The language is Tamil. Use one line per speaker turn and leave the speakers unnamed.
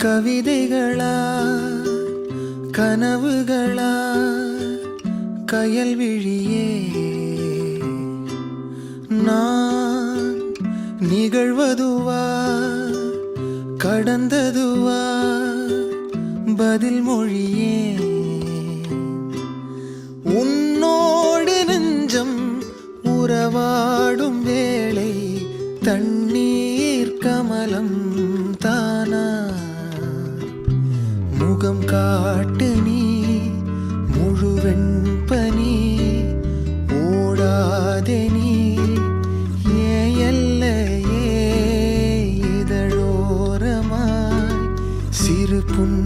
கவிதைகளா கனவுகளா கயல் விழியே நான் நிகழ்வதுவா கடந்ததுவா பதில் மொழியே உன்னோடு நெஞ்சம் உறவாடும் வேளை தண்ணீர் கமலம் தானா முகம் காட்டு நீ முழுவெண் பனி ஓடாதே நீ ஏல்லையே இதழோரமாய் சிறு புன்